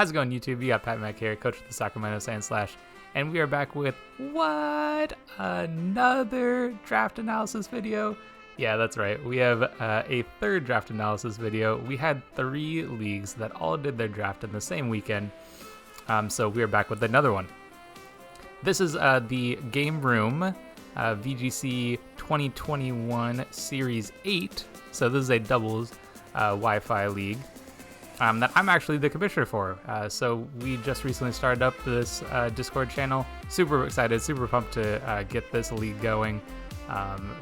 How's it going, YouTube? You got Pat Mac here, coach of the Sacramento Sand Slash, and we are back with another draft analysis video. Yeah, that's right. We have a third draft analysis video. We had 3 leagues that all did their draft in the same weekend, so we are back with another one. This is the Game Room VGC 2021 Series 8. So this is a doubles Wi-Fi league that I'm actually the commissioner for. So we just recently started up this Discord channel. Super excited, super pumped to get this league going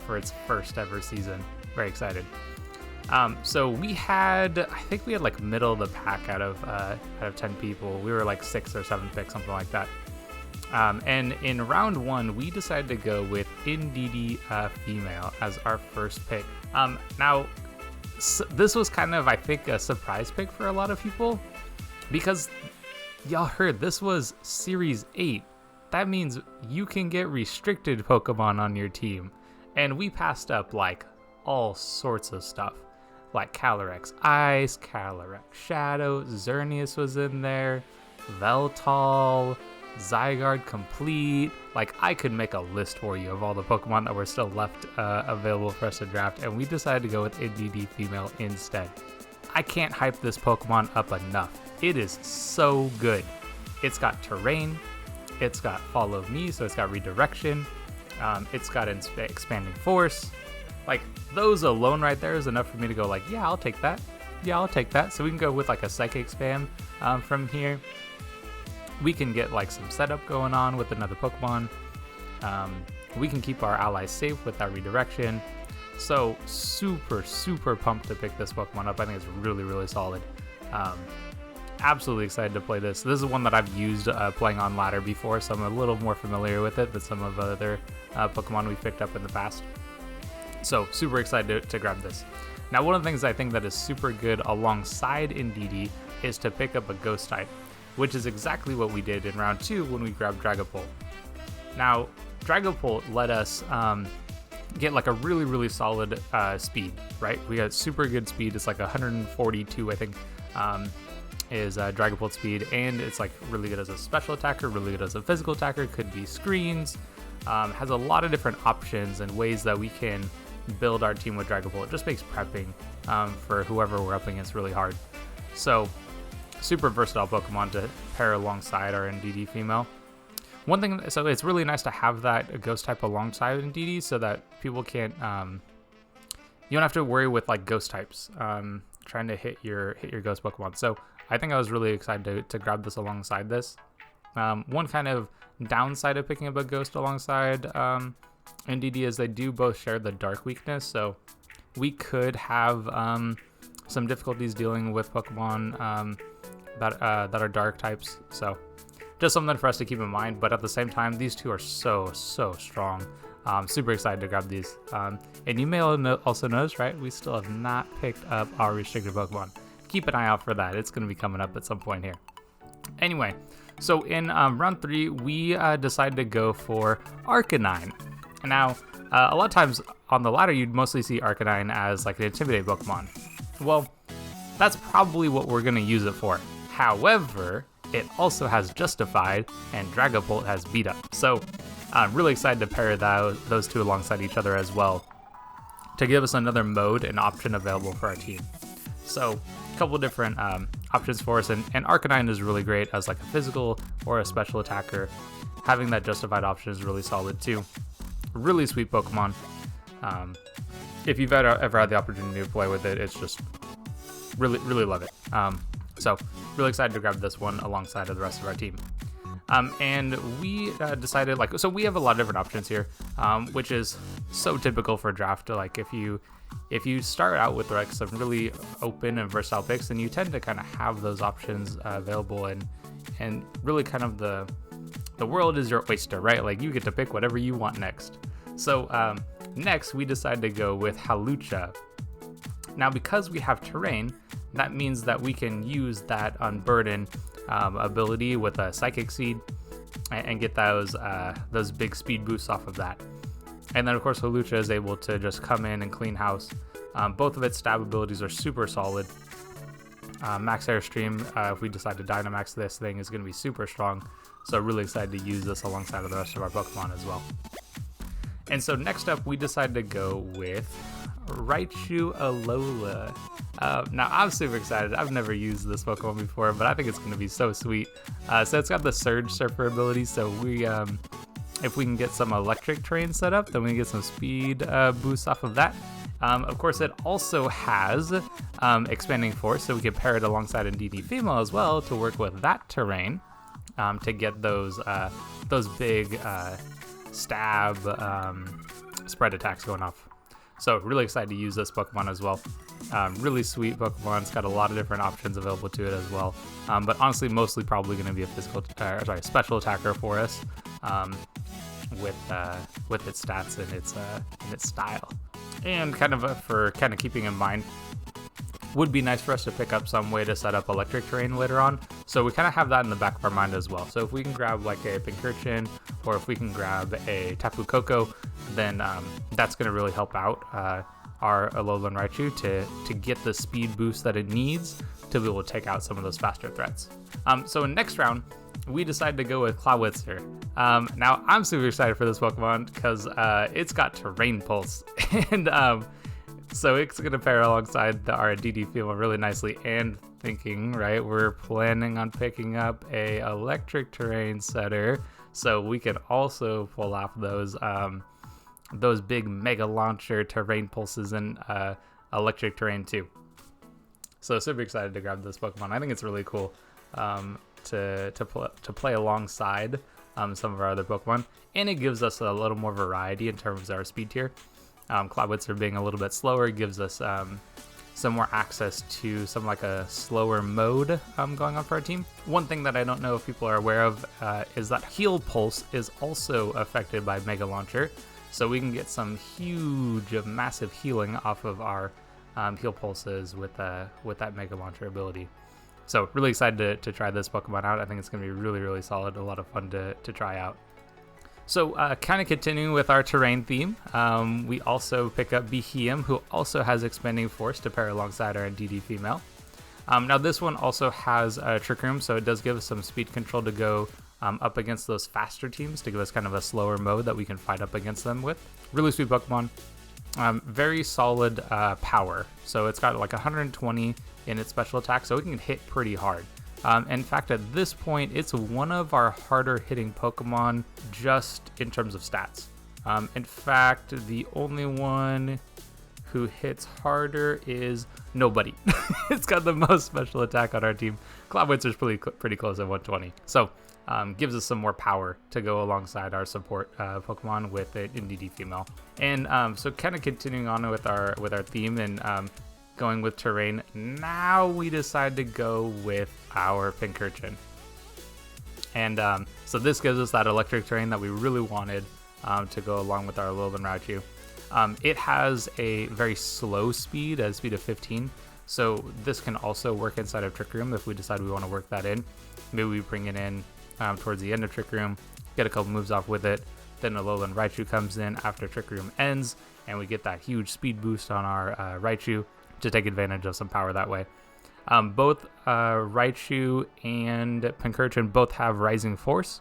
for its first ever season. Very excited. So we had, I think we had like middle of the pack out of 10 people. We were like 6 or 7 picks, something like that. And in round 1, we decided to go with Indeedee Female as our first pick. Now, this was kind of, I think, a surprise pick for a lot of people because y'all heard this was Series 8. That means you can get restricted Pokemon on your team. And we passed up like all sorts of stuff, like Calyrex Ice, Calyrex Shadow, Xerneas was in there, Veltal, Zygarde Complete. Like, I could make a list for you of all the Pokemon that were still left available for us to draft, and we decided to go with Indeedee Female instead. I can't hype this Pokemon up enough. It is so good. It's got Terrain, it's got Follow Me, so it's got Redirection, it's got Expanding Force. Like, those alone right there is enough for me to go like, yeah, I'll take that. Yeah, I'll take that. So we can go with like a Psychic Spam from here. We can get like some setup going on with another Pokemon. We can keep our allies safe with that Redirection. So super pumped to pick this Pokemon up. I think it's really solid. Absolutely excited to play this. This is one that I've used playing on ladder before, so I'm a little more familiar with it than some of other Pokemon we've picked up in the past. So super excited to grab this. Now, one of the things I think that is super good alongside Indeedee is to pick up a Ghost type, which is exactly what we did in round 2 when we grabbed Dragapult. Now, Dragapult let us get like a really solid speed, right? We got super good speed. It's like 142, I think, is Dragapult speed, and it's like really good as a special attacker, really good as a physical attacker, could be screens, has a lot of different options and ways that we can build our team with Dragapult. It just makes prepping for whoever we're up against really hard. So, super versatile Pokemon to pair alongside our Indeedee Female. One thing, so it's really nice to have that Ghost type alongside Indeedee so that people can't, you don't have to worry with like Ghost types trying to hit your Ghost Pokemon. So I think I was really excited to grab this alongside this. One kind of downside of picking up a Ghost alongside Indeedee is they do both share the Dark weakness, so we could have some difficulties dealing with Pokemon that are Dark types. So just something for us to keep in mind. But at the same time, these two are so strong. Super excited to grab these. And you may also notice, right, we still have not picked up our restricted Pokemon. Keep an eye out for that. It's going to be coming up at some point here. Anyway, so in round 3, we decided to go for Arcanine. Now, a lot of times on the ladder, you'd mostly see Arcanine as like an Intimidate Pokemon. Well, that's probably what we're going to use it for. However, it also has Justified, and Dragapult has Beat Up. So I'm really excited to pair those two alongside each other as well to give us another mode and option available for our team. So a couple different options for us, and Arcanine is really great as like a physical or a special attacker. Having that Justified option is really solid too. Really sweet Pokemon. If you've ever had the opportunity to play with it, it's just really love it. So really excited to grab this one alongside of the rest of our team. And we decided, like, so we have a lot of different options here, which is so typical for draft. Like if you start out with like some really open and versatile picks, then you tend to kind of have those options available, and really kind of the world is your oyster, right? Like you get to pick whatever you want next. So next we decided to go with Halucha. Now, because we have Terrain, that means that we can use that Unburden ability with a Psychic Seed and get those big speed boosts off of that. And then, of course, Halucha is able to just come in and clean house. Both of its stab abilities are super solid. Max Airstream, if we decide to Dynamax this thing, is going to be super strong. So really excited to use this alongside of the rest of our Pokemon as well. And so next up, we decided to go with Raichu Alola. Now I'm super excited. I've never used this Pokemon before, but I think it's going to be so sweet. So it's got the Surge Surfer ability, so we if we can get some electric terrain set up, then we can get some speed boosts off of that. Of course, it also has Expanding Force, so we can pair it alongside a DD Female as well to work with that terrain to get those big stab spread attacks going off. So really excited to use this Pokemon as well. Really sweet Pokemon. It's got a lot of different options available to it as well. But honestly, mostly probably going to be a special attacker for us with its stats and its style. And for keeping in mind, would be nice for us to pick up some way to set up electric terrain later on. So we kind of have that in the back of our mind as well. So if we can grab like a Urchin, or if we can grab a Tapu Koko, then that's going to really help out our Alolan Raichu to get the speed boost that it needs to be able to take out some of those faster threats. So in next round, we decided to go with Klawitzer. Now I'm super excited for this Pokemon because it's got Terrain Pulse, and so it's going to pair alongside our DD Female really nicely, and thinking, right, we're planning on picking up a electric terrain setter, so we can also pull off those big Mega Launcher Terrain Pulses and electric terrain too. So super excited to grab this Pokemon. I think it's really cool to play alongside some of our other Pokemon, and it gives us a little more variety in terms of our speed tier. Klawitzer being a little bit slower gives us some more access to some like a slower mode going on for our team. One thing that I don't know if people are aware of is that Heal Pulse is also affected by Mega Launcher, so we can get some huge, massive healing off of our Heal Pulses with that Mega Launcher ability. So really excited to try this Pokemon out. I think it's going to be really, really solid, a lot of fun to try out. So kind of continuing with our terrain theme, we also pick up Behem, who also has Expanding Force to pair alongside our DD Female. Now this one also has Trick Room, so it does give us some speed control to go up against those faster teams to give us kind of a slower mode that we can fight up against them with. Really sweet Pokemon. Very solid power, so it's got like 120 in its special attack, so it can hit pretty hard. In fact, at this point, it's one of our harder hitting Pokemon just in terms of stats. In fact, the only one who hits harder is nobody. It's got the most special attack on our team. Klawitzer's pretty close at 120. So gives us some more power to go alongside our support Pokemon with it in DD Female. And so kind of continuing on with our theme and going with terrain, now we decide to go with our Urchin. And so this gives us that electric terrain that we really wanted to go along with our Alolan Raichu. It has a very slow speed, a speed of 15, so this can also work inside of Trick Room if we decide we want to work that in. Maybe we bring it in towards the end of Trick Room, get a couple moves off with it, then Alolan Raichu comes in after Trick Room ends, and we get that huge speed boost on our Raichu to take advantage of some power that way. Both Raichu and Urchin both have Rising Force,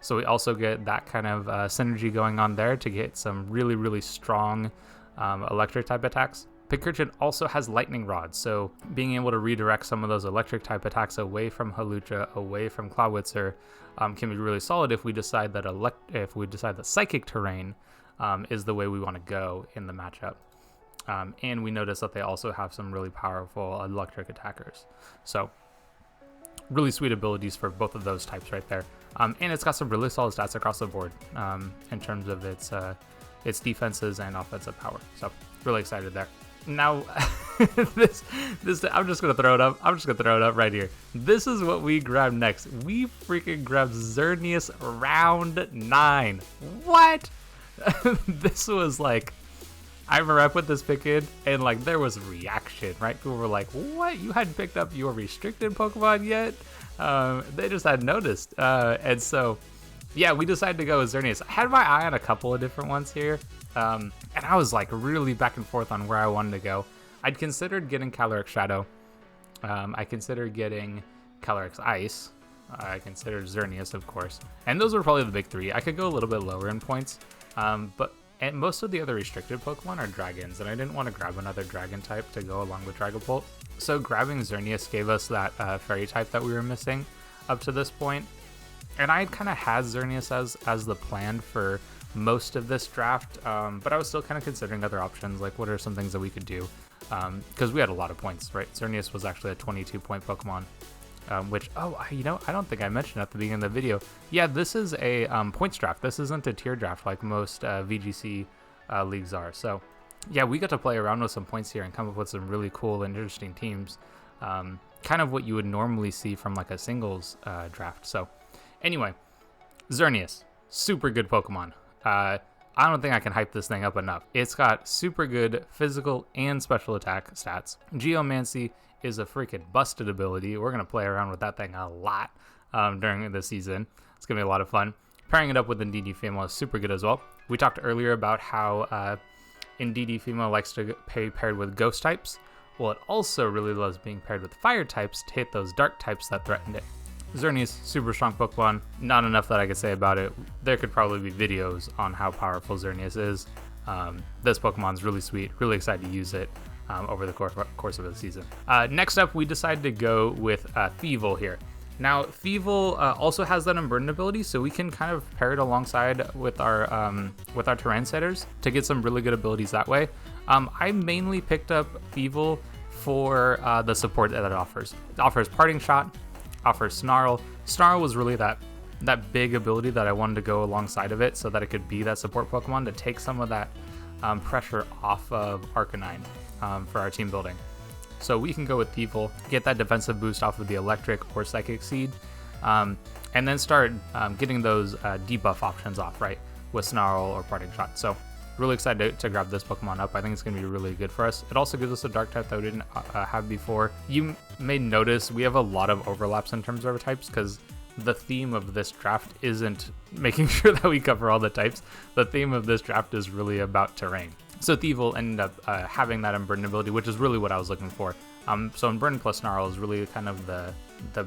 so we also get that kind of synergy going on there to get some really, really strong electric type attacks. Urchin also has Lightning Rod, so being able to redirect some of those electric type attacks away from Halucha, away from Klawitzer, can be really solid if we decide that Psychic Terrain is the way we want to go in the matchup. And we notice that they also have some really powerful electric attackers. So really sweet abilities for both of those types right there. And it's got some really solid stats across the board in terms of its defenses and offensive power. So really excited there. Now, this I'm just gonna throw it up. I'm just gonna throw it up right here. This is what we grabbed next. We freaking grabbed Xerneas round 9. What? This was like, I remember I put this pick in and like there was reaction, right? People were like, what? You hadn't picked up your restricted Pokemon yet? They just hadn't noticed. And so, yeah, we decided to go with Xerneas. I had my eye on a couple of different ones here. And I was like really back and forth on where I wanted to go. I'd considered getting Calyrex Shadow, I consider getting Calyrex Ice. I consider Xerneas, of course. And those were probably the big three. I could go a little bit lower in points, but most of the other restricted Pokemon are dragons, and I didn't want to grab another dragon type to go along with Dragapult. So grabbing Xerneas gave us that fairy type that we were missing up to this point. And I kind of had Xerneas as the plan for most of this draft, but I was still kind of considering other options, like what are some things that we could do, because we had a lot of points, right? Xerneas was actually a 22-point Pokemon, which, I don't think I mentioned at the beginning of the video. Yeah, this is a points draft. This isn't a tier draft like most VGC leagues are. So yeah, we got to play around with some points here and come up with some really cool and interesting teams, kind of what you would normally see from like a singles draft. So anyway, Xerneas, super good Pokemon. I don't think I can hype this thing up enough. It's got super good physical and special attack stats. Geomancy is a freaking busted ability. We're going to play around with that thing a lot during the season. It's going to be a lot of fun. Pairing it up with Indeedee Female is super good as well. We talked earlier about how Indeedee Female likes to be paired with ghost types. Well, it also really loves being paired with fire types to hit those dark types that threatened it. Xerneas, super strong Pokemon. Not enough that I could say about it. There could probably be videos on how powerful Xerneas is. This Pokemon's really sweet. Really excited to use it over the course of the season. Next up, we decided to go with Thievul here. Now, Thievul also has that Unburdened ability, so we can kind of pair it alongside with our terrain setters to get some really good abilities that way. I mainly picked up Thievul for the support that it offers. It offers Parting Shot, offers Snarl. Snarl was really that big ability that I wanted to go alongside of it so that it could be that support Pokemon to take some of that pressure off of Arcanine for our team building. So we can go with Thievul, get that defensive boost off of the Electric or Psychic Seed, and then start getting those debuff options off, right, with Snarl or Parting Shot. So really excited to grab this Pokemon up. I think it's going to be really good for us. It also gives us a dark type that we didn't have before. You may notice we have a lot of overlaps in terms of our types because the theme of this draft isn't making sure that we cover all the types. The theme of this draft is really about terrain. So Thievul ended up having that Unburdened ability, which is really what I was looking for. So Unburdened plus Snarl is really kind of the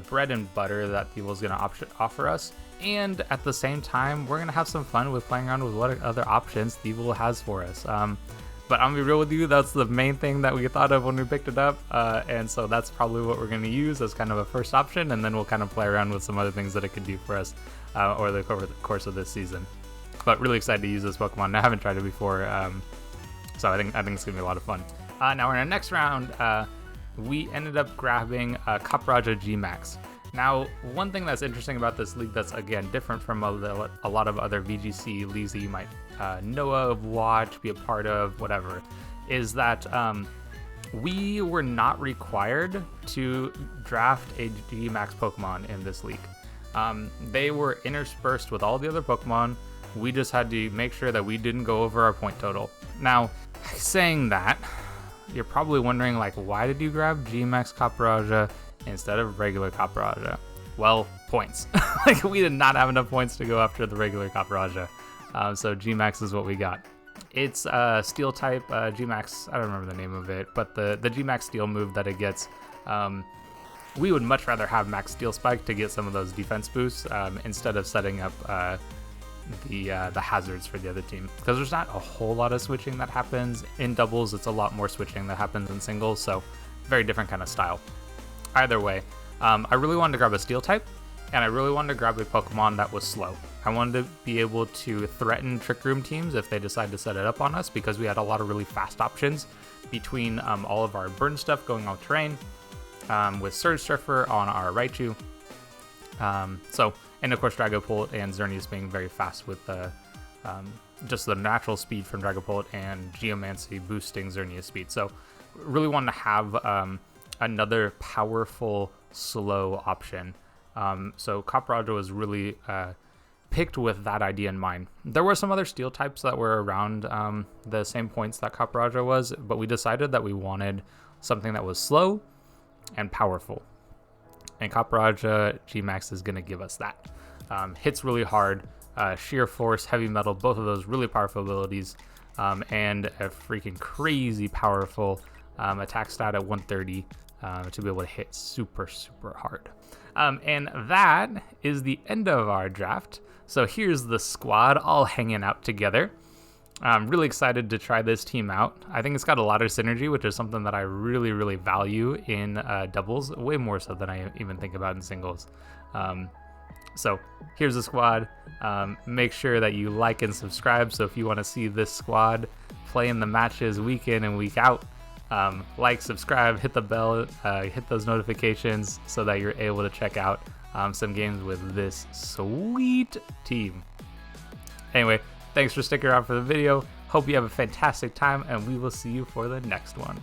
bread and butter that Thievul is going to offer us. And at the same time, we're going to have some fun with playing around with what other options Thievul has for us. But I'm going to be real with you, that's the main thing that we thought of when we picked it up. And so that's probably what we're going to use as kind of a first option. And then we'll kind of play around with some other things that it could do for us over the course of this season. But really excited to use this Pokemon. I haven't tried it before. So I think it's going to be a lot of fun. Now in our next round, we ended up grabbing Capraja Gmax. Now, one thing that's interesting about this league that's, again, different from a lot of other VGC leagues that you might know of, watch, be a part of, whatever, is that we were not required to draft a Gmax Pokemon in this league. They were interspersed with all the other Pokemon. We just had to make sure that we didn't go over our point total. Now, saying that, you're probably wondering, like, why did you grab Gmax Capraja instead of regular Capraja? Well, points. Like, we did not have enough points to go after the regular Capraja. So Gmax is what we got. It's Steel type Gmax. I don't remember the name of it, but the Gmax Steel move that it gets, we would much rather have Max Steel Spike to get some of those defense boosts instead of setting up the hazards for the other team, because there's not a whole lot of switching that happens in doubles. It's a lot more switching that happens in singles, so very different kind of style. Either way, I really wanted to grab a Steel type, and I really wanted to grab a Pokemon that was slow. I wanted to be able to threaten Trick Room teams if they decide to set it up on us, because we had a lot of really fast options between all of our burn stuff going off terrain, with Surge Surfer on our Raichu. And of course Dragapult and Xerneas being very fast with just the natural speed from Dragapult and Geomancy boosting Xerneas speed. So really wanted to have another powerful slow option. So Capraja was really picked with that idea in mind. There were some other Steel types that were around the same points that Capraja was, but we decided that we wanted something that was slow and powerful. And Capraja Gmax is going to give us that. Hits really hard, sheer force, heavy metal, both of those really powerful abilities, and a freaking crazy powerful attack stat at 130, to be able to hit super hard. And that is the end of our draft. So here's the squad all hanging out together. I'm really excited to try this team out. I think it's got a lot of synergy, which is something that I really value in doubles, way more so than I even think about in singles. So here's the squad. Make sure that you like and subscribe. So if you want to see this squad play in the matches week in and week out, like, subscribe, hit the bell, hit those notifications so that you're able to check out some games with this sweet team. Anyway, thanks for sticking around for the video. Hope you have a fantastic time, and we will see you for the next one.